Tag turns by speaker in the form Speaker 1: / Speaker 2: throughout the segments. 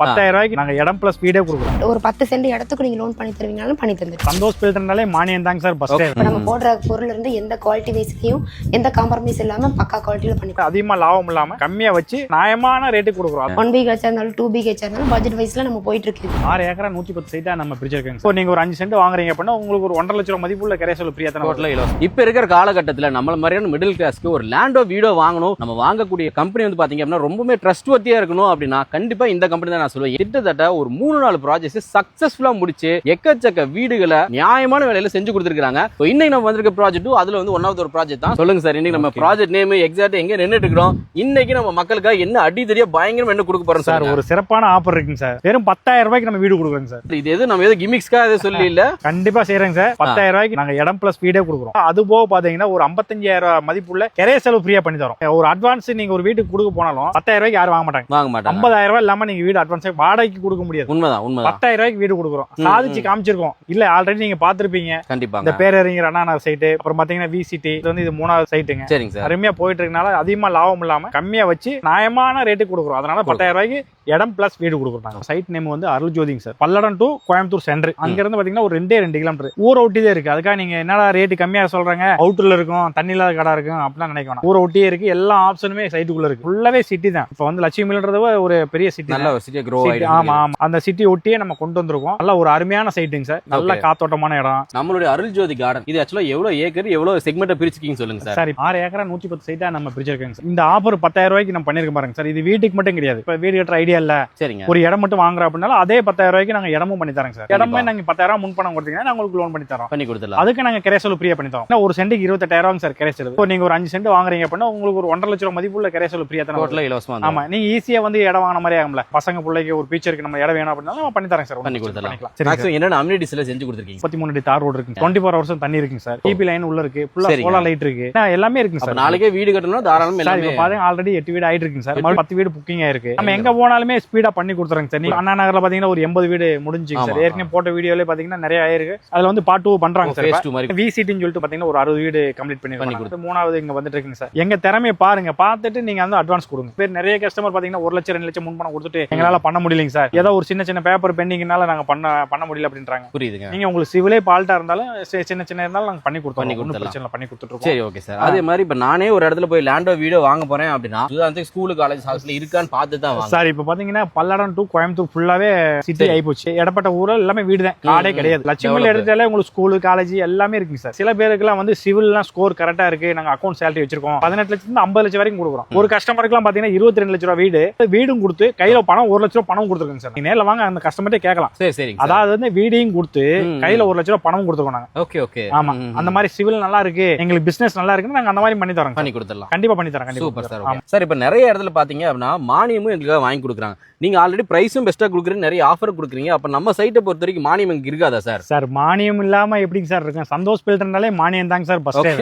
Speaker 1: 10,000 ரூபாய்க்கு நாங்க இடம் பிளஸ் வீடே கொடுக்குறோம்.
Speaker 2: ஒரு 10 சென்ட் இடத்துக்கு நீங்க லோன் பண்ணி தருவீங்கனாலும் பண்ணி தந்துருக்கோம்.
Speaker 1: சந்தோஷ் பில்டர்னாலே மானியம் தாங்க சார் ஃபர்ஸ்ட்.
Speaker 2: நம்ம போடுற பொருள் இருந்து எந்த குவாலிட்டி வைஸ்லயும் எந்த காம்ப்ரமைஸ் இல்லாம பக்கா குவாலிட்டில பண்ணி
Speaker 1: அதிகமா லாபம் இல்லாம கம்மியா வச்சு நியாயமான ரேட்டுக்கு கொடுக்குறோம்.
Speaker 2: 1 BHK இருந்தாலும் 2 BHK இருந்தாலும் பட்ஜெட் வைஸ்ல நம்ம போயிட்டு இருக்கு.
Speaker 1: 6 ஏக்கரா 110 சைட்டா நம்ம பிரிச்சிருக்கோங்க. சோ நீங்க ஒரு 5 சென்ட் வாங்குறீங்க அப்படின்னா உங்களுக்கு ஒரு 1.5 லட்சம் மதிப்புள்ள கரைசல் ஃப்ரீயா தர
Speaker 3: டோட்டலா இலவசம். இப்ப இருக்கிற காலகட்டத்துல நம்மள மாதிரியான மிடில் கிளாஸ்க்கு ஒரு லேண்டோ வீடோ வாங்கணும், நம்ம வாங்கக்கூடிய கம்பெனி வந்து பாத்தீங்க அப்படின்னா ரொம்பவே ட்ரஸ்ட் வர்த்தியா இருக்கணும் அப்படின்னா கண்டிப்பா இந்த கம்பெனி தான் நான் சொல்லுவேன். கிட்டத்தட்ட ஒரு 3-4 ப்ராஜெக்ட்ஸ் சக்சஸ்ஃபுல்லா முடிச்சு எக்கச்சக்க வீடுகளை நியாயமான விலையில செஞ்சு கொடுத்துருக்காங்க. இன்னைக்கு நம்ம வந்திருக்க ப்ராஜெக்ட் அதுல வந்து ஒன் ஆஃப் ஒரு ப்ராஜெக்ட் தான். சொல்லுங்க சார், இன்னைக்கு நம்ம ப்ராஜெக்ட் நேம் எக்ஸாக்ட் எங்க நின்னுட்டு இருக்கோம், இன்னைக்கு நம்ம மக்களுக்காக என்ன அடி தெரிய பயங்கரம் என்ன கொடுக்க போறோம்
Speaker 1: சார்? ஒரு சிறப்பான ஆஃபர் இருக்குங்க சார். வெறும் 10,000 ரூபாய்க்கு நம்ம வீடு கொடுக்குறோங்க சார்.
Speaker 3: இது எது நம்ம எது கிமிக்ஸ்க்கா எது சொல்லி இல்ல,
Speaker 1: கண்டிப்பா செய்யறேங்க சார். 10,000 ரூபாய்க்கு நாங்க இடம் பிளஸ் வீடே கொடுக்குறோம். அது போக பாத்தீங்கன்னா ஒரு 55,000 மதிப்புள்ள கரைய செலவு ஃப்ரீயா பண்ணி தரோம். ஒரு அட்வான்ஸ் நீங்க ஒரு வீட்டுக்கு கொடுக்க போனாலும் 10,000 ரூபாய்க்கு யாரும் வாங்க மாட்டாங்க. 50,000 ரூபாய் இல்லாம நீங்க வீடு அட்வான்ஸ் வாடகைக்கு கொடுக்க முடியாது.
Speaker 3: உண்மைதான்.
Speaker 1: 10,000 ரூபாய்க்கு வீடு கொடுக்குறோம். சாதிச்சு காமிச்சிருக்கோம். இல்ல ஆல்ரெடி நீங்க பாத்துருப்பீங்க.
Speaker 3: கண்டிப்பா
Speaker 1: இந்த பேரறிஞர் அண்ணா சைட்டு, அப்புறம் பாத்தீங்கன்னா விசிடி, இது வந்து இது 3வது சைட்டுங்க.
Speaker 3: சரிங்க சார்.
Speaker 1: அருமையா போயிட்டு இருக்கனால அதிகமா லாபம் இல்லாம கம்மியா வச்சு நியாயமான ரேட்டுக்கு கொடுக்குறோம். அதனால 10,000 ரூபாய்க்கு இடம் பிளஸ் வீடு கொடுக்குறாங்க. சைட் நேம் வந்து அருள்ஜோதிங்க sir. Palladam to Coimbatore centre. அங்க இருந்து பாத்தீங்கன்னா ஒரு 2 கிலோமீட்டர் ஊரை ஒட்டியே இருக்கு. அதுக்காக நீங்க என்னடா ரேட்டு கம்மியா சொல்றாங்க, அவுட்டர்ல இருக்கும், தண்ணி இல்லாத கடை இருக்கும் அப்படிலாம் நினைக்க வேணாம். ஊரை ஒட்டியே இருக்கு. எல்லா ஆப்ஷனுமே சைட்டுக்குள்ள இருக்கு. ஃபுல்லாவே சிட்டி தான். இப்ப வந்து லட்சுமின்றது ஒரு பெரிய சிட்டி.
Speaker 3: நல்ல ஒரு சிட்டியா க்ரோ ஆயிடுச்சு.
Speaker 1: ஆமா ஆமா, அந்த சிட்டி ஒட்டியே நம்ம கொண்டு வந்திருக்கோம். நல்ல ஒரு அருமையான சைட்டுங்க சார். நல்ல காத்தோட்டமான இடம்.
Speaker 3: நம்மளுடைய அருள்ஜோதி கார்டன் இது ஆக்சுவலா எவ்வளவு ஏக்கர் எவ்வளவு செக்மெண்ட்டை பிரிச்சிருக்கீங்க சொல்லுங்க சார்.
Speaker 1: சார் 6 ஏக்கரா 110 சைட்டா நம்ம பிரிச்சிருக்கோங்க சார். இந்த ஆஃபர் 10,000 ரூபாய்க்கு நம்ம பண்ணிருக்கோம் பாருங்க சார். இது வீட்டுக்கு மட்டும் கிடையாது. இப்ப வீடு கட்டுற ஐடியா இல்ல,
Speaker 3: சரிங்க,
Speaker 1: ஒரு இடம் மட்டும் வாங்குறோம் அப்படின்னாலும் அதே 10,000 ரூபாய்க்கு நாங்க இடமும் பண்ணி தரோங்க சார். இடமே நாங்க 10,000 முன் பணம் கொடுத்தீங்கன்னா நாங்க உங்களுக்கு லோன் பண்ணி தரோம்.
Speaker 3: பண்ணி கொடுத்துடலாம்.
Speaker 1: அதுக்கு நாங்க கரைசல் ஃப்ரீயா பண்ணி தரோம். ஒரு சென்ட்டுக்கு 28,000 சார் கரைசல். இப்போ நீங்க ஒரு 5 சென்ட் வாங்குறீங்க அப்படின்னா உங்களுக்கு ஒரு 1.5 லட்சம் மதிப்புள்ள கரைசல் ஃப்ரீயா தரோம்.
Speaker 3: டோட்டலா இலவசமா.
Speaker 1: ஆமா, நீங்க ஈஸியா வந்து இடம் வாங்கின மாதிரி ஆகும்ல. பசங்க பிள்ளைக்கு ஒரு பீச்சருக்கு நம்ம இடம் வேணும் அப்படின்னா நம்ம பண்ணி தரோம் சார்.
Speaker 3: பண்ணி கொடுத்துடலாம்.
Speaker 1: சரி,
Speaker 3: மேக்ஸிமம் என்னென்ன அம்யூனிட்டிஸ்ல செஞ்சு கொடுத்துருக்கீங்க?
Speaker 1: 33 அடி தார் ரோடு இருக்கு. 24 ஹவர்ஸ் தண்ணி இருக்குங்க சார். டிபி லைன் உள்ள இருக்கு. ஃபுல்லா சோலார் லைட் இருக்கு. எல்லாமே இருக்குங்க சார்.
Speaker 3: நாளைக்கே வீடு கட்டணும் தாராளமா எல்லாமே.
Speaker 1: பாருங்க, ஆல்ரெடி 8 வீடு ஆயிட்டு இருக்குங்க சார். 10 வீடு புக்கிங் ஆயிருக்கு. நம்ம எங்க போனாலுமே ஸ்பீடா பண்ணி கொடுத்துறோங்க சார். நீங்க அண்ணா நகர்ல பாத்தீங்கன்னா ஒரு 80 வீடு முடிஞ்சுங்க சார். ஏற்கனவே போட்ட வீடியோல பாத்தீங்கன்னா நிறைய ஆயிருக்கு. அதுல வந்து பார்ட் 2 பண்றாங்க சார். விசிடின்னு சொல்லிட்டு பாத்தீங்கன்னா ஒரு 60 வீடு கம்ப்ளீட் பண்ணி கொடுத்து 3வது இங்க வந்துட்டு இருக்குங்க சார். எங்க திறமையை பாருங்க, பார்த்துட்டு நீங்க வந்து அட்வான்ஸ் கொடுங்க. பேர் நிறைய கஸ்டமர் பாத்தீங்கன்னா 1 லட்சம் 2 லட்சம் முன் பணம் கொடுத்துட்டு எங்களால பண்ண முடியலங்க சார், ஏதோ ஒரு சின்ன பேப்பர் பெண்டிங்னால நாங்க பண்ண முடியல அப்படின்றாங்க.
Speaker 3: புரியுதுங்க.
Speaker 1: நீங்க உங்களுக்கு சிவிலே பால்ட்டா இருந்தாலும் சின்ன இருந்தாலும் நாங்க பண்ணி கொடுத்தோம். பண்ணி கொடுத்துட்டு.
Speaker 3: சரி, ஓகே சார். அதே மாதிரி இப்ப நானே ஒரு இடத்துல போய் லேண்டோ வீடியோ வாங்க போறேன் அப்படின்னா உதாரணத்துக்கு ஸ்கூல் காலேஜ் ஹாஸ்டல் இருக்கான்னு பார்த்து தான் வாங்க
Speaker 1: சார். இப்ப பாத்தீங்கன்னா பல்லடம் டு கோயம்புத்தூர் ஃபுல்லாவே சிட்டி ஆயி போச்சு. இடப்பட்ட ஊர்ல எல்லாமே வீடு தான், காடே கிடையாது. லட்சுமியில் எடுத்தாலே உங்களுக்கு ஸ்கூல் காலேஜ் எல்லாமே இருக்குங்க சார். சில பேருக்குலாம் வந்து சிவில்லாம் ஸ்கோர் கரெக்டா இருக்கு, நாங்க அக்கௌண்ட் சேலரி வச்சிருக்கோம், 18 லட்சம் இருந்து 50 லட்சம் வரைக்கும் கொடுக்குறோம். ஒரு கஸ்டமருக்குலாம் பாத்தீங்கன்னா 22 லட்சம் ரூபாய் வீடும் கொடுத்து கையில பணம் 1 லட்சம் ரூபாய் பணம் கொடுத்துருக்காங்க சார். நீங்க நேர்ல வாங்க, அந்த கஸ்டமர்ட்டே கேட்கலாம்.
Speaker 3: சரி சரி.
Speaker 1: அதாவது வந்து வீடையும் கொடுத்து கையில 1 லட்சம் ரூபாய் பணம் கொடுத்துருக்கோம் நாங்க.
Speaker 3: Okay okay.
Speaker 1: ஆமா, அந்த மாதிரி சிவில் நல்லா இருக்கு, எங்களுக்கு பிசினஸ் நல்லா இருக்குன்னு நாங்க அந்த மாதிரி பண்ணி தரோம்.
Speaker 3: பண்ணி கொடுத்துடலாம்.
Speaker 1: கண்டிப்பா பண்ணி தரோம்.
Speaker 3: Super sir. சார் இப்ப நிறைய இடத்துல பாத்தீங்க அப்படின்னா மானியமும் எங்களுக்காக வாங்கி கொடுக்குறாங்க. நீங்க ஆல்ரெடி பிரைஸும் பெஸ்டா கொடுக்குறீங்க, நிறைய ஆஃபர் கொடுக்குறீங்க. அப்ப நம்ம சைட்டை பொறுத்த வரைக்கும் மானியம் எங்க இருக்காதா சார்?
Speaker 1: சார் மானியம் இல்லாம எப்படிங்க சார் இருக்கும்? சந்தோஷ் பில்டர்னாலே மானியம் தாங்க சார் ஃபர்ஸ்ட்.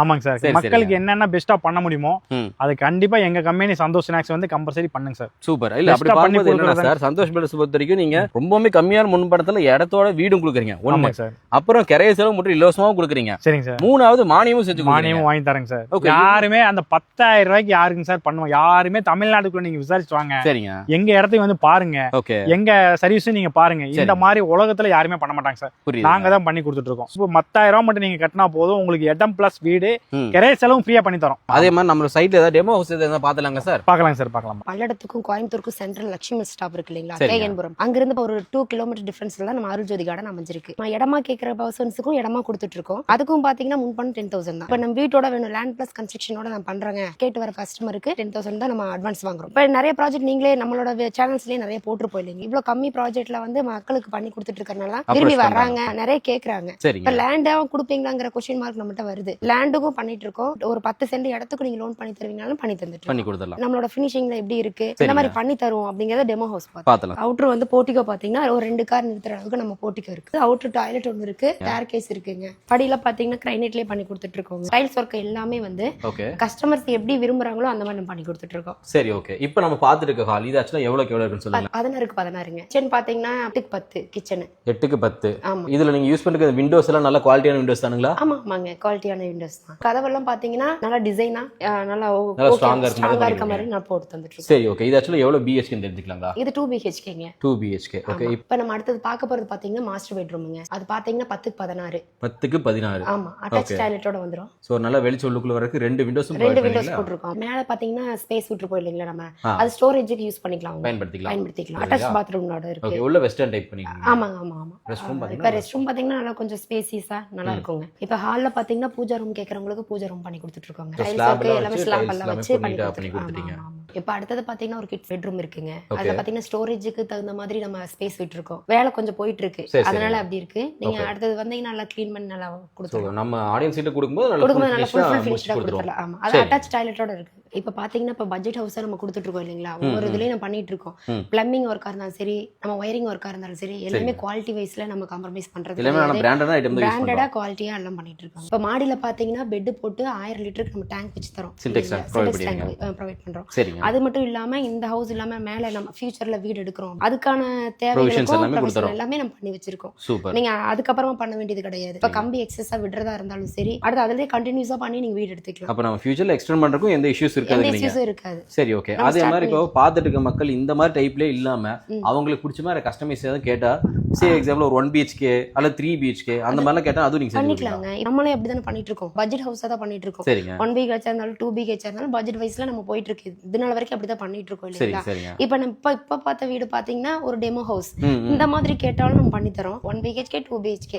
Speaker 1: ஆமாங்க சார். மக்களுக்கு என்னென்ன பெஸ்டா பண்ண முடியுமோ அது கண்டிப்பா எங்க கம்பெனி சந்தோஷ் ஸ்நாக்ஸ் வந்து கம்பல்சரி பண்ணுங்க சார்.
Speaker 3: சூப்பர். இல்ல அப்படி பாக்கும்போது என்னன்னா சார், சந்தோஷ் பில்டர்ஸ் பொறுத்த வரைக்கும் நீங்க ரொம்பவே கம்மியான முன்பணத்துல இடத்தோட வீடும் கொடுக்குறீங்க. ஒண்ணு சார். அப்புறம் கரைய செலவு மட்டும் இலவசமாவும் கொடுக்குறீங்க. சரிங்க சார். 3வது மானியமும் செஞ்சு
Speaker 1: மானியமும் வாங்கி தரேங்க சார். யாருமே அந்த 10,000 ரூபாய்க்கு யாருங்க சார் பண்ணுவோம்? யாருமே தமிழ்நாட்டுக்குள்ள நீங்க விசாரிச்சு வாங்க. சரிங்க. எங்க இடத்தையும் வந்து பாருங்க, எங்க சர்வீஸ் நீங்க பாருங்க. இந்த மாதிரி உலகத்துல யாருமே பண்ண மாட்டாங்க சார். நாங்க தான் பண்ணி கொடுத்துட்டு இருக்கோம். இப்போ 10,000 ரூபாய் மட்டும் நீங்க கட்டினா போதும், உங்களுக்கு இடம் பிளஸ் வீடு கரைய செலவும் ஃப்ரீயா பண்ணி தரோம்.
Speaker 3: அதே மாதிரி நம்ம சைட்ல ஏதாவது டெமோ ஹவுஸ் ஏதாவது பாத்தலாங்க சார்? பார்க்கலாம் சார், பார்க்கலாம்.
Speaker 2: பல்லடத்துக்கும் கோயம்புத்தூருக்கும் சென்ட்ரல் லட்சுமி ஸ்டாப் இருக்கு இல்லீங்களா, கேகன்புரம். அங்க இருந்து ஒரு 2 கிலோமீட்டர் டிஃபரன்ஸ்ல தான் நம்ம அருள்ஜோதி கார்டன் அமைஞ்சிருக்கு. இடமா கேட்கிற பர்சன்ஸுக்கும் இடமா கொடுத்துட்டு இருக்கோம். அதுக்கும் பாத்தீங்கன்னா முன் பணம் 10,000 தான். இப்ப நம்ம வீட்டோட வேணும், லேண்ட் பிளஸ் கன்ஸ்ட்ரக்ஷனோட நான் பண்றாங்க கேட்டு வர கஸ்டமருக்கு 10,000 தான் நம்ம அட்வான்ஸ் வாங்குறோம். இப்ப நிறைய ப்ராஜெக்ட் நீங்களே நம்மளோட சேனல்ஸ்லயே நிறைய போட்டு போயில்லைங்க. இவ்வளவு கம்மி ப்ராஜெக்ட்ல வந்து மக்களுக்கு பண்ணி கொடுத்துட்டு இருக்கறனால விரும்பி வர்றாங்க, நிறைய கேக்குறாங்க. இப்ப லேண்டாவும் கொடுப்பீங்களாங்கிற क्वेश्चन மார்க் நம்மகிட்ட வருது. லேண்டுக்கும் பண்ணிட்டு இருக்கோம். ஒரு 10 சென்ட் இடத்துக்கு நீங்க லோன் பண்ணி தருவீங்கனாலும் பண்ணி தந்துட்டு
Speaker 3: பண்ணி கொடுத்துடலாம்.
Speaker 2: நம்மளோட ஃபினிஷிங்ல எப்படி இருக்கு, இந்த மாதிரி பண்ணி தருவோம் அப்படிங்கறத டெமோ ஹவுஸ் பார்த்தலாம். அவுட்டர் வந்து போர்ட்டிகோ பாத்தீங்கன்னா ஒரு 2 கார் நிறுத்துற அளவுக்கு நம்ம போர்ட்டிகோ இருக்கு. அவுட்டர் டாய்லெட் ஒன்னு இருக்கு, ஸ்டேர் கேஸ் இருக்குங்க. படியில பாத்தீங்கன்னா கிரைனைட்லயே பண்ணி கொடுத்துட்டு இருக்கோம். டைல்ஸ் ஒர்க் எல்லாமே வந்து கஸ்டமர்ஸ் எப்படி விரும்புறாங்களோ அந்த மாதிரி நம்ம பண்ணி கொடுத்துட்டு இருக்கோம்.
Speaker 3: சரி, ஓகே. இப்போ நம்ம பார்த்துட்டு இருக்க ஹால் இது ஆக்சுவலா எவ்வளவுக்கு எவ்வளவு இருக்குன்னு சொல்லுங்க.
Speaker 2: 16க்கு 16ங்க. கிச்சன் பாத்தீங்கன்னா 8க்கு 10 கிச்சன்.
Speaker 3: 8க்கு 10.
Speaker 2: ஆமா.
Speaker 3: இதுல நீங்க யூஸ் பண்ற விண்டோஸ் எல்லாம் நல்ல குவாலிட்டியான விண்டோஸ் தானுங்களா?
Speaker 2: ஆமாங்க, குவாலிட்டியான விண்டோஸ் தான். கதவெல்லாம் பாத்தீங்கன்னா நல்லா டிசைனா நல்லா
Speaker 3: ஸ்ட்ராங்கா
Speaker 2: இருக்க மாதிரி நான் போட்டு தந்துட்டு இருக்கேன்.
Speaker 3: சரி, ஓகே. இது ஆக்சுவலா எவ்வளவு BHK ன்னு தெரிஞ்சுக்கலாங்களா?
Speaker 2: இது 2 BHKங்க.
Speaker 3: 2 BHK. ஓகே.
Speaker 2: இப்போ நம்ம அடுத்து பார்க்க போறது பாத்தீங்கன்னா மாஸ்டர் பெட்ரூம்ங்க. அது பாத்தீங்கன்னா 10க்கு 16.
Speaker 3: 10க்கு 16.
Speaker 2: ஆமா, அட்டாச் டாய்லெட்டோட வந்துரும்.
Speaker 3: சோ நல்ல வெளிச்சம் உள்ளுக்குள்ள வரக்கு ரெண்டு விண்டோஸும்
Speaker 2: போட்டுருக்கோம். மேல பாத்தீங்கன்னா ஸ்பேஸ் விட்டு போயிடுங்களா, நம்ம அது ஸ்டோரேஜ்க்கு யூஸ் பண்ணிக்கலாம், பயன்படுத்திக்கலாம். அட்டாச் பாத்ரூமோட இருக்கு.
Speaker 3: ஓகே. உள்ள வெஸ்டர்ன் டைப் பண்ணிருக்கீங்க.
Speaker 2: ஆமா. இப்போ ரெஸ்ட் ரூம் பாத்தீங்கன்னா நல்லா கொஞ்சம் ஸ்பேசியஸா நல்லா இருக்குங்க. இப்போ ஹால்ல பாத்தீங்கன்னா பூஜா ரூம் கேக்குறவங்களுக்கு பூஜா ரூம் பண்ணி கொடுத்துட்டு இருக்கோங்க. டைல்ஸ் ஓகே, எல்லாமே ஸ்லாப் எல்லாம் வச்சு பண்ணி கொடுத்துட்டீங்க. இப்போ அடுத்தது பாத்தீங்கன்னா ஒரு கிட்ஸ் பெட்ரூம் இருக்குங்க. அதுல பாத்தீங்கன்னா ஸ்டோரேஜ்க்கு தகுந்த மாதிரி நம்ம ஸ்பேஸ் விட்டுருக்கோம். வேலை கொஞ்சம் போயிட்டு இருக்கு, அதனால அப்படி இருக்கு. நீங்க அடுத்தது வந்தீங்கன்னா நல்லா க்ளீன் பண்ணி நல்லா கொடுத்துருவோம்.
Speaker 3: நம்ம ஆடியன்ஸ் கிட்ட கொடுக்கும்போது நல்லா
Speaker 2: ஃபுல் ஃபினிஷ்டா கொடுத்துறலாம். ஆமா, அது அட்டாச் டாய்லெட்டோட இருக்கு. இப்போ பாத்தீங்கன்னா இப்போ பட்ஜெட் ஹவுஸா நம்ம கொடுத்துட்டு இருக்கோம் இல்லைங்களா, ஒவ்வொரு இதுலயும் நம்ம பண்ணிட்டு இருக்கோம். பிளம்பிங் ஒர்க்கா இருந்தாலும் சரி, நம்ம வயரிங் ஒர்க்கா இருந்தாலும் சரி, எல்லாமே குவாலிட்டி வைஸ்ல நம்ம காம்ப்ரமைஸ் பண்றது இல்ல, பிராண்டடா குவாலிட்டியா எல்லாம் பண்ணிட்டு இருக்கோம். இப்போ மாடியில பாத்தீங்கன்னா பெட் போட்டு 1000 லிட்டருக்கு நம்ம டேங்க் வச்சு தரோம், சின்டெக்ஸ் ப்ரொவைட் பண்றோம். அது மட்டும் இல்லாம இந்த ஹவுஸ் இல்லாம மேல நம்ம ஃபியூச்சர்ல வீடு எடுக்கிறோம், அதுக்கான தேவைகள் எல்லாமே நம்ம பண்ணி வச்சிருக்கோம். நீங்க அதுக்கப்புறமா பண்ண வேண்டியது கிடையாது. இப்போ கம்பி எக்ஸஸா விடுறதா இருந்தாலும் சரி, அடுத்து அதுலயே கண்டினியூஸா பண்ணி நீங்க வீடு எடுத்துக்கலாம்.
Speaker 3: அப்ப நம்ம ஃபியூச்சர்ல எக்ஸ்டெண்ட் பண்றதுக்கு எந்த இஷ்யூஸ் இருக்காது. சரி, ஓகே. அதே மாதிரி இப்போ பாத்துட்டு இருக்க மக்கள் இந்த மாதிரி டைப்ல இல்லாம அவங்களுக்கு பிடிச்ச மாதிரி கஸ்டமைஸ் ஏதாவது கேட்டா, சே எக்ஸாம்பிள் ஒரு 1 BHK அல்ல 3 BHK அந்த மாதிரிலாம் கேட்டா அதுவும் நீங்க
Speaker 2: பண்ணிக்கலாங்க. நம்மளே அப்படிதானே பண்ணிட்டு இருக்கோம், பட்ஜெட் ஹவுஸா தான் பண்ணிட்டு இருக்கோம். 1 BHK இருந்தாலும் 2 BHK இருந்தாலும் பட்ஜெட் வைஸ்ல நம்ம போயிட்டு இருக்கு. இதனால வரைக்கும் அப்படிதான் பண்ணிட்டு இருக்கோம் இல்லைங்களா. இப்போ நம்ம இப்ப பார்த்த வீடு பாத்தீங்கன்னா ஒரு டெமோ ஹவுஸ், இந்த மாதிரி கேட்டாலும் நம்ம பண்ணி தரோம். 1 BHK 2 BHK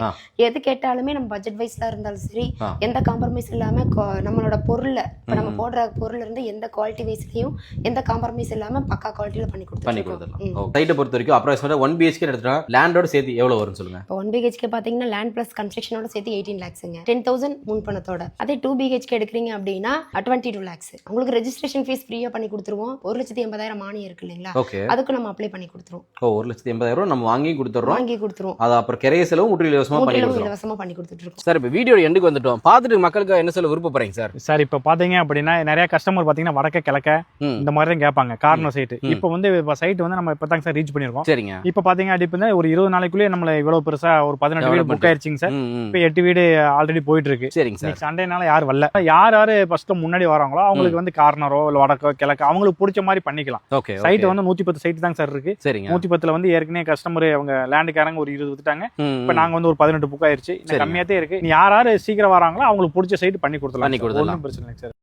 Speaker 2: எது கேட்டாலுமே நம்ம பட்ஜெட் வைஸ்ல இருந்தாலும் சரி, எந்த காம்ப்ரமைஸ் இல்லாம நம்மளோட பொருள்ல இப்ப நம்ம போடுற பொருள்ல இருந்து எந்த குவாலிட்டி வைஸ்லயும் எந்த காம்ப்ரமைஸ் இல்லாம பக்கா குவாலிட்டில பண்ணி கொடுத்துருவோம்.
Speaker 3: சைட்டை பொறுத்த வரைக்கும் அப்ராக்சிமேட்டா 1 BHK எடுத்துட்டா லேண்டோட சேர்த்து எவ்வளவு வரும் சொல்லுங்க.
Speaker 2: 1 BHK பாத்தீங்கன்னா லேண்ட் பிளஸ் கன்ஸ்ட்ரக்ஷனோட சேர்த்து 18 lakhsங்க, 10,000 முன் பணத்தோட. அதே 2 BHK எடுக்கிறீங்க அப்படின்னா 22 lakhs. உங்களுக்கு ரெஜிஸ்ட்ரேஷன் ஃபீஸ் ஃப்ரீயா பண்ணி கொடுத்துருவோம். 1,80,000 மானியம் இருக்கு இல்லைங்களா, அதுக்கு நம்ம அப்ளை பண்ணி கொடுத்துருவோம்.
Speaker 3: 1,80,000 நம்ம வாங்கி கொடுத்துறோம். அது அப்புறம் கிரைய செலவு முற்றிலும் இலவசமா
Speaker 2: பண்ணி கொடுத்துட்டு இருக்கோம்.
Speaker 3: சார் இப்போ வீடியோ எண்டுக்கு வந்துட்டோம். பார்த்துட்டு மக்களுக்கு என்ன சொல்ல விருப்பப்படுறீங்க சார்?
Speaker 1: சார் இப்போ பாத்தீங்க அப்படின்னா நிறைய கஸ்டமர் பாத்தீங்கன்னா வடக்க கிழக்க இந்த மாதிரி தான் கேட்பாங்க, கார்னர் சைட். இப்போ வந்து சைட் வந்து நம்ம இப்பதான் சார் ரீச் பண்ணிருக்கோம்.
Speaker 3: சரிங்க.
Speaker 1: இப்போ பாத்தீங்க அப்படின்னா ஒரு 20 நாளைக்குள்ளே நம்மள இவ்வளவு பெருசா ஒரு 18 வீடு புக் ஆயிருச்சுங்க சார். இப்போ 8 வீடு ஆல்ரெடி போயிட்டு இருக்கு.
Speaker 3: சரிங்க சார்.
Speaker 1: சண்டேனால யாரும் வரல. யாரு ஃபர்ஸ்ட் முன்னாடி வராங்களோ அவங்களுக்கு வந்து கார்னரோ இல்ல வடக்கோ கிழக்கு அவங்களுக்கு பிடிச்ச மாதிரி பண்ணிக்கலாம். சைட் வந்து 110 சைட் தான் சார் இருக்கு. 110ல வந்து ஏற்கனவே கஸ்டமர் அவங்க லேண்டுக்காரங்க ஒரு 20 வித்துட்டாங்க. இப்போ நாங்க வந்து ஒரு 18 புக் ஆயிருச்சு. கம்மியாத்தே இருக்கு. யாரு சீக்கிரம் வராங்களோ அவங்களுக்கு பிடிச்ச சைட் பண்ணி கொடுத்துலாம். ஒன்றும் பிரச்சனை இல்லை சார்.